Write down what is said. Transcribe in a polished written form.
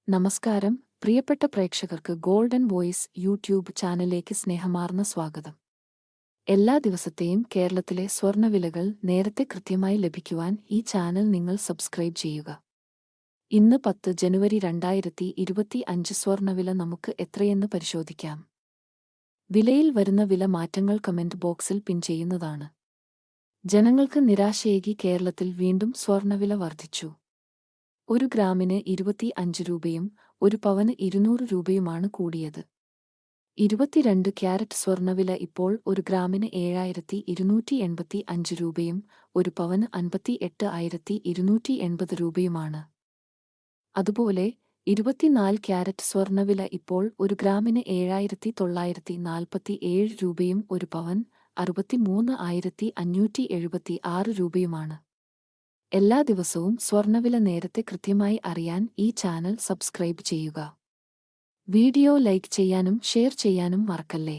നമസ്കാരം, പ്രിയപ്പെട്ട പ്രേക്ഷകർക്ക് ഗോൾഡൻ വോയിസ് യൂട്യൂബ് ചാനലിലേക്ക് സ്നേഹമാർന്ന സ്വാഗതം. എല്ലാ ദിവസത്തെയും കേരളത്തിലെ സ്വർണ്ണവിലകൾ നേരത്തെ കൃത്യമായി ലഭിക്കുവാൻ ഈ ചാനൽ നിങ്ങൾ സബ്സ്ക്രൈബ് ചെയ്യുക. ഇന്ന് 10 ജനുവരി 2025 സ്വർണ്ണവില നമുക്ക് എത്രയെന്ന് പരിശോധിക്കാം. വിലയിൽ വരുന്ന വില മാറ്റങ്ങൾ കമന്റ് ബോക്സിൽ പിൻ ചെയ്യുന്നതാണ്. ജനങ്ങൾക്ക് നിരാശയേകി കേരളത്തിൽ വീണ്ടും സ്വർണ്ണവില വർദ്ധിച്ചു. 1 ഗ്രാമിന് 25 രൂപയും 1 പവന് 200 രൂപയുമാണ് കൂടിയത്. 22 ക്യാരറ്റ് സ്വർണ്ണവില ഇപ്പോൾ 1 ഗ്രാമിന് 7285 രൂപയും 1 പവന് 58,280 രൂപയുമാണ്. അതുപോലെ 24 ക്യാരറ്റ് സ്വർണ്ണവില ഇപ്പോൾ 1 ഗ്രാമിന് 7947 രൂപയും 1 പവൻ 63,576 രൂപയുമാണ്. എല്ലാ ദിവസവും സ്വർണ്ണവില നേരത്തെ കൃത്യമായി അറിയാൻ ഈ ചാനൽ സബ്സ്ക്രൈബ് ചെയ്യുക. വീഡിയോ ലൈക്ക് ചെയ്യാനും ഷെയർ ചെയ്യാനും മറക്കല്ലേ.